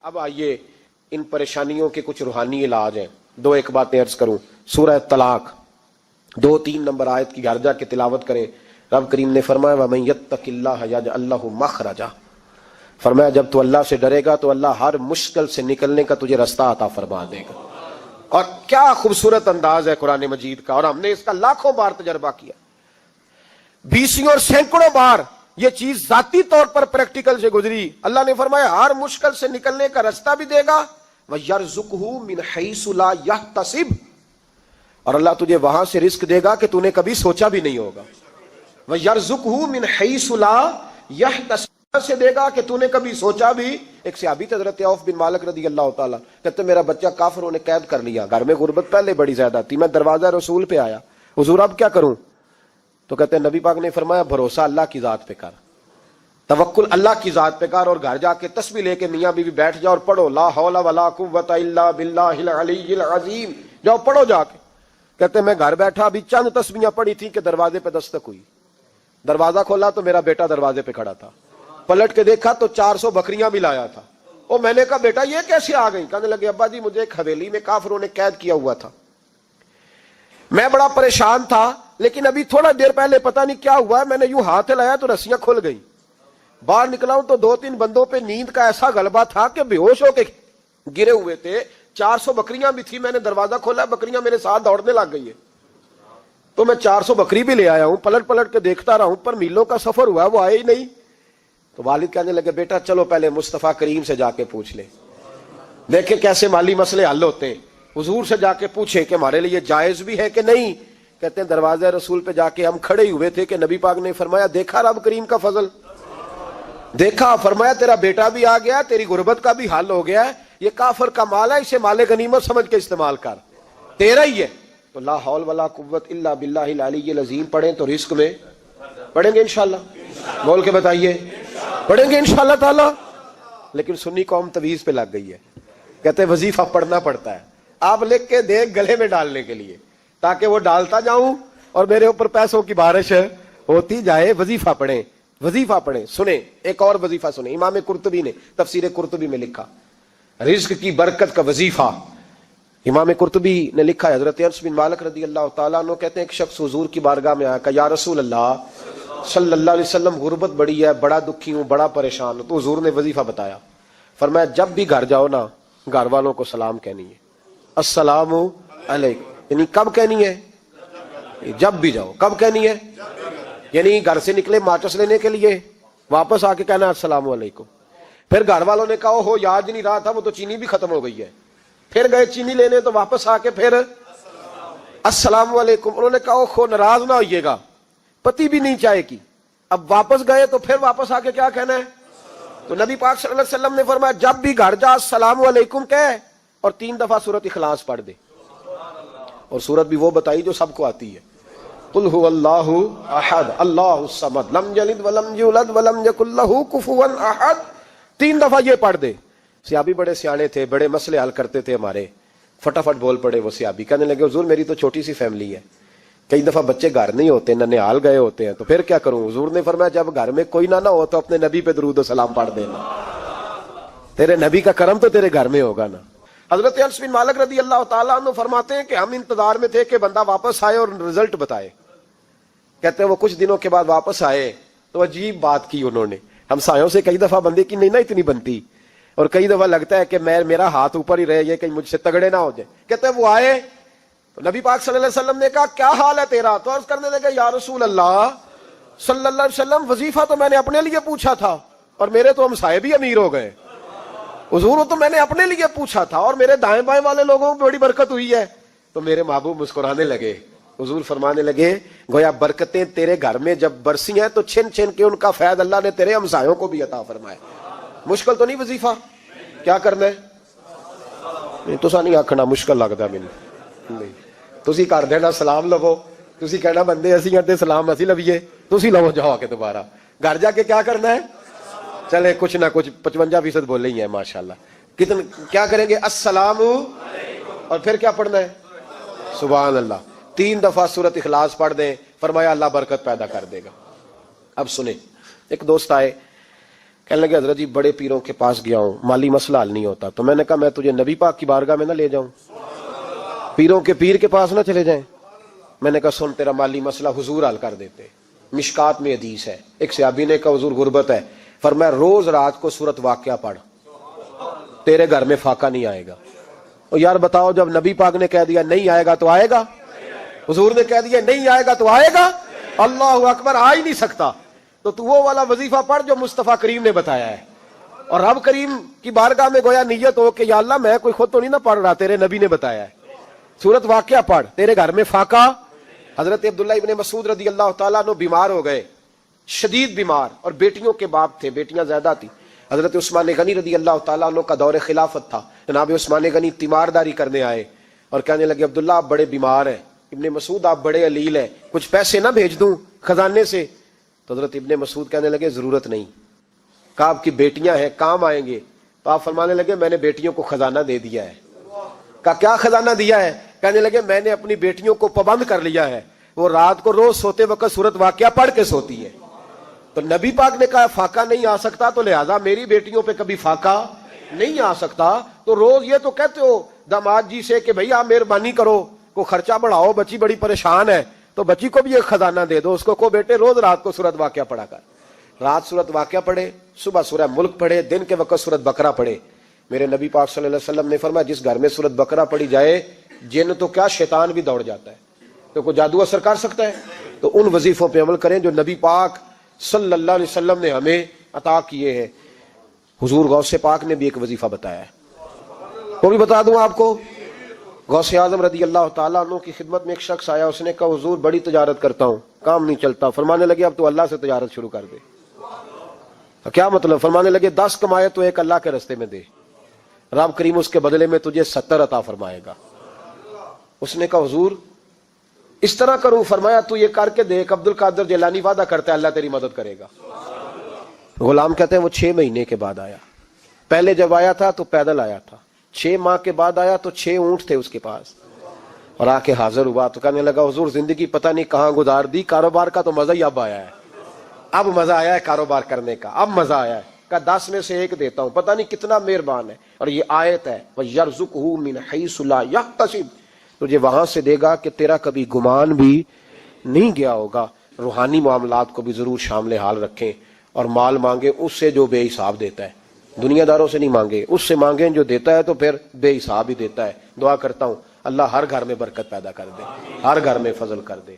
اب آئیے ان پریشانیوں کے کچھ روحانی علاج ہیں. دو ایک باتیں عرض کروں. سورہ طلاق 2-3 نمبر آیت کی گھر جا کے تلاوت کریں. رب کریم نے فرمایا وَمَن يَتَّقِ اللَّهَ يَجْعَل لَّهُ مَخْرَجًا. فرمایا جب تو اللہ سے ڈرے گا تو اللہ ہر مشکل سے نکلنے کا تجھے رستہ عطا فرما دے گا. اور کیا خوبصورت انداز ہے قرآن مجید کا, اور ہم نے اس کا لاکھوں بار تجربہ کیا, بیسوں اور سینکڑوں بار یہ چیز ذاتی طور پر پریکٹیکل سے گزری. اللہ نے فرمایا ہر مشکل سے نکلنے کا رستہ بھی دے گا, وَيَرْزُقْهُ مِنْ حَيْثُ لَا يَحْتَسِبُ, اور اللہ تجھے وہاں سے رزق دے گا کہ تو نے کبھی سوچا بھی نہیں ہوگا. وَيَرْزُقْهُ مِنْ حَيْثُ لَا يَحْتَسِبُ, سے دے گا کہ تو نے کبھی سوچا بھی. ایک صحابی تھے حضرت عوف بن مالک رضی اللہ تعالیٰ, کہتے میرا بچہ کافروں نے قید کر لیا, گھر میں غربت پہلے بڑی زیادہ تھی, میں دروازہ رسول پہ آیا, حضور اب کیا کروں؟ تو کہتے ہیں نبی پاک نے فرمایا بھروسہ اللہ کی ذات پہ کر, توکل اللہ کی ذات پہ کر, اور گھر جا کے تسبیح لے کے میاں بیوی بیٹھ جاؤ اور پڑھو لا حول ولا قوت الا باللہ العلی العظیم, جاؤ پڑھو جا کے. کہتے ہیں میں گھر بیٹھا ابھی چند تسبیحاں پڑھی تھی کہ دروازے پہ دستک ہوئی, دروازہ کھولا تو میرا بیٹا دروازے پہ کھڑا تھا, پلٹ کے دیکھا تو 400 بکریاں بھی لایا تھا. اور میں نے کہا بیٹا یہ کیسے آ گئی؟ کہنے لگے ابا جی مجھے ایک حویلی میں کافروں نے قید کیا ہوا تھا, میں بڑا پریشان تھا, لیکن ابھی تھوڑا دیر پہلے پتہ نہیں کیا ہوا ہے, میں نے یوں ہاتھ لایا تو رسیاں کھل گئی, باہر نکلا ہوں تو 2-3 بندوں پہ نیند کا ایسا غلبہ تھا کہ بے ہوش ہو کے گرے ہوئے تھے. 400 بکریاں بھی تھی, میں نے دروازہ کھولا, بکریاں میرے ساتھ دوڑنے لگ گئی ہے, تو میں 400 بکری بھی لے آیا ہوں, پلٹ پلٹ کے دیکھتا رہا ہوں, پر میلوں کا سفر ہوا وہ آئے ہی نہیں. تو والد کہنے لگے بیٹا چلو پہلے مصطفیٰ کریم سے جا کے پوچھ لے, دیکھیں کیسے مالی مسئلے حل ہوتے ہیں. حضور سے جا کے پوچھے کہ ہمارے لیے جائز بھی ہے کہ نہیں. کہتے ہیں دروازہ رسول پہ جا کے ہم کھڑے ہی ہوئے تھے کہ نبی پاک نے فرمایا دیکھا رب کریم کا فضل, دیکھا, فرمایا تیرا بیٹا بھی آ گیا, تیری غربت کا بھی حل ہو گیا ہے, یہ کافر کا مال ہے, اسے مال غنیمت سمجھ کے استعمال کر, تیرا ہی ہے. تو لا حول ولا قوت الا باللہ العلی العظیم پڑھیں تو رزق میں پڑھیں گے انشاءاللہ, بول کے بتائیے پڑھیں گے انشاءاللہ تعالی. لیکن سنی قوم تویز پہ لگ گئی ہے, کہتے ہیں وظیفہ پڑھنا پڑتا ہے, آپ لکھ کے دیں گلے میں ڈالنے کے لیے تاکہ وہ ڈالتا جاؤں اور میرے اوپر پیسوں کی بارش ہوتی جائے. وظیفہ پڑھیں, وظیفہ پڑھیں. سنیں ایک اور وظیفہ سنیں, امام قرطبی نے تفسیر قرطبی میں لکھا رزق کی برکت کا وظیفہ. امام قرطبی نے لکھا ہے حضرت انس بن مالک رضی اللہ تعالیٰ عنہ کہتے ہیں ایک شخص حضور کی بارگاہ میں آیا, کہا یا رسول اللہ صلی اللہ علیہ وسلم غربت بڑی ہے, بڑا دکھی ہوں, بڑا پریشان ہوں. تو حضور نے وظیفہ بتایا, فرمایا جب بھی گھر جاؤ نا گھر والوں کو سلام کہنی ہے, السلام علیکم. یعنی کب کہنی ہے؟ جب بھی جاؤ. کب کہنی ہے؟ یعنی گھر سے نکلے ماچس لینے کے لیے, واپس آ کے کہنا السلام علیکم. پھر گھر والوں نے کہا ہو یاد نہیں رہا تھا, وہ تو چینی بھی ختم ہو گئی ہے. پھر گئے چینی لینے تو واپس آ کے پھر السلام علیکم. انہوں نے کہا خو ناراض نہ ہوئیے گا, پتی بھی نہیں چائے کی. اب واپس گئے تو پھر واپس آ کے کیا کہنا ہے؟ تو نبی پاک صلی اللہ علیہ وسلم نے فرمایا جب بھی گھر جا السلام علیکم کہے اور 3 دفعہ سورۃ اخلاص پڑھ دے. اور سورت بھی وہ بتائی جو سب کو آتی ہے, قل هو اللہ احد اللہ الصمد لم یلد ولم یولد ولم یکن لہ کفوا احد. 3 دفعہ یہ پڑھ دے. صحابی بڑے سیانے تھے, بڑے مسئلے حل کرتے تھے ہمارے, فٹافٹ بول پڑے وہ صحابی, کہنے لگے حضور میری تو چھوٹی سی فیملی ہے, کئی دفعہ بچے گھر نہیں ہوتے, ننھیال گئے ہوتے ہیں, تو پھر کیا کروں؟ حضور نے فرمایا جب گھر میں کوئی نہ ہو تو اپنے نبی پہ درود و سلام پڑھ دینا, تیرے نبی کا کرم تو تیرے گھر میں ہوگا نا. حضرت انس بن مالک رضی اللہ تعالیٰ عنہ فرماتے ہیں کہ ہم انتظار میں تھے کہ بندہ واپس آئے اور رزلٹ بتائے. کہتے ہیں وہ کچھ دنوں کے بعد واپس آئے تو عجیب بات کی انہوں نے. ہمسایوں سے کئی دفعہ بندے کی نہیں نا اتنی بنتی, اور کئی دفعہ لگتا ہے کہ میرا ہاتھ اوپر ہی رہے, یہ کہیں مجھ سے تگڑے نہ ہو جائے. کہتے ہیں وہ آئے تو نبی پاک صلی اللہ علیہ وسلم نے کہا کیا حال ہے تیرا؟ تو عرض کرنے لگے یا رسول اللہ صلی اللہ علیہ وسلم وظیفہ تو میں نے اپنے لیے پوچھا تھا اور میرے تو ہمسائے بھی امیر ہو گئے. حضور تو میں نے اپنے لیے پوچھا تھا اور میرے دائیں بائیں والے لوگوں کو بڑی برکت ہوئی ہے. تو میرے محبوب مسکرانے لگے. حضور فرمانے لگے گویا برکتیں تیرے گھر میں جب برسی ہیں تو چھن چھن کے ان کا فیض اللہ نے تیرے ہمسایوں کو بھی عطا فرمایا. مشکل تو نہیں وظیفہ, کیا کرنا ہے؟ تو نہیں آکھنا مشکل لگتا مینوں نہیں, تسی کر دینا سلام لو, تسی کہنا بندے اسی ہیں سلام اسی لویے, تسی لو جاؤ کے دوبارہ گھر جا کے کیا کرنا ہے؟ چلے کچھ نہ کچھ 55% بولے ہی ہیں ماشاءاللہ. کتنے کیا کریں گے؟ السلام اور پھر کیا پڑھنا ہے؟ سبحان اللہ. 3 دفعہ سورۃ اخلاص پڑھ دیں, فرمایا اللہ برکت پیدا کر دے گا. اب سنیں, ایک دوست آئے, کہنے لگے حضرت جی بڑے پیروں کے پاس گیا ہوں، مالی مسئلہ حل نہیں ہوتا. تو میں نے کہا میں تجھے نبی پاک کی بارگاہ میں نہ لے جاؤں، پیروں کے پیر کے پاس نہ چلے جائیں. میں نے کہا سن تیرا مالی مسئلہ حضور حل کر دیتے. مشکات میں حدیث ہے، ایک صحابی نے کہا حضور غربت ہے، فرمایا روز رات کو سورت واقعہ پڑھ، تیرے گھر میں فاقہ نہیں آئے گا. اور یار بتاؤ جب نبی پاک نے کہہ دیا نہیں آئے گا تو آئے گا، حضور نے کہہ دیا نہیں آئے گا تو آئے گا، اللہ اکبر، آ ہی نہیں سکتا. تو وہ والا وظیفہ پڑھ جو مصطفیٰ کریم نے بتایا ہے. اور رب کریم کی بارگاہ میں گویا نیت ہو کہ یا اللہ میں کوئی خود تو نہیں نہ پڑھ رہا، تیرے نبی نے بتایا ہے، سورت واقعہ پڑھ، تیرے گھر میں فاقہ. حضرت عبداللہ ابن مسعود رضی اللہ تعالیٰ عنہ بیمار ہو گئے، شدید بیمار، اور بیٹیوں کے باپ تھے، بیٹیاں زیادہ تھی. حضرت عثمان غنی رضی اللہ تعالیٰ عنہ کا دور خلافت تھا. جناب عثمان غنی تیمارداری کرنے آئے اور کہنے لگے عبداللہ آپ بڑے بیمار ہیں، ابن مسعود آپ بڑے علیل ہیں، کچھ پیسے نہ بھیج دوں خزانے سے؟ تو حضرت ابن مسعود کہنے لگے ضرورت نہیں. کہا آپ کی بیٹیاں ہیں کام آئیں گے. تو آپ فرمانے لگے میں نے بیٹیوں کو خزانہ دے دیا ہے. کہا کیا خزانہ دیا ہے؟ کہنے لگے میں نے اپنی بیٹیوں کو پابند کر لیا ہے، وہ رات کو روز سوتے وقت سورت واقعہ پڑھ کے سوتی ہے. تو نبی پاک نے کہا فاقہ نہیں آ سکتا، تو لہذا میری بیٹیوں پہ کبھی فاقہ نہیں آ سکتا. تو روز یہ تو کہتے ہو داماد جی سے کہ بھئی آپ مہربانی کرو، کو خرچہ بڑھاؤ، بچی بڑی پریشان ہے، تو بچی کو بھی ایک خزانہ دے دو، اس کو بیٹے روز رات کو سورت واقعہ پڑھا کر. رات سورت واقعہ پڑھے، صبح سورہ ملک پڑھے، دن کے وقت سورت بقرہ پڑھے. میرے نبی پاک صلی اللہ علیہ وسلم نے فرمایا جس گھر میں سورت بقرہ پڑھی جائے جن تو کیا شیطان بھی دوڑ جاتا ہے. تو کوئی جادو اثر کر سکتا ہے؟ تو ان وظیفوں پہ عمل کریں جو نبی پاک صلی اللہ علیہ وسلم نے ہمیں عطا کیے ہیں. حضور غوث پاک نے بھی ایک وظیفہ بتایا ہے، وہ بھی بتا دوں آپ کو. غوث اعظم رضی اللہ تعالیٰ عنہ کی خدمت میں ایک شخص آیا، اس نے کہا حضور بڑی تجارت کرتا ہوں، کام نہیں چلتا. فرمانے لگے اب تو اللہ سے تجارت شروع کر دے. کیا مطلب؟ فرمانے لگے 10 کمائے تو ایک اللہ کے رستے میں دے، رب کریم اس کے بدلے میں تجھے 70 عطا فرمائے گا. اس نے کہا حضور اس طرح کروں؟ فرمایا تو یہ کر کے دیکھ، عبد القادر جیلانی وعدہ کرتا ہے اللہ تیری مدد کرے گا. غلام کہتے ہیں وہ 6 مہینے کے بعد آیا. پہلے جب آیا تھا تو پیدل آیا تھا، 6 ماہ کے بعد آیا تو 6 اونٹ تھے اس کے پاس، اور آ کے حاضر ہوا. تو کہنے لگا حضور زندگی پتہ نہیں کہاں گزار دی، کاروبار کا تو مزہ ہی اب آیا ہے، اب مزہ آیا ہے کاروبار کرنے کا، اب مزہ آیا ہے. کہ 10 میں سے 1 دیتا ہوں، پتہ نہیں کتنا مہربان ہے. اور یہ آیت ہے وَيَرْزُقْهُ مِنْ حَيْثُ لَا يَحْتَسِبُ، تجھے وہاں سے دے گا کہ تیرا کبھی گمان بھی نہیں گیا ہوگا. روحانی معاملات کو بھی ضرور شامل حال رکھیں، اور مال مانگے اس سے جو بے حساب دیتا ہے، دنیا داروں سے نہیں مانگے، اس سے مانگیں جو دیتا ہے تو پھر بے حساب ہی دیتا ہے. دعا کرتا ہوں اللہ ہر گھر میں برکت پیدا کر دے، ہر گھر میں فضل کر دے.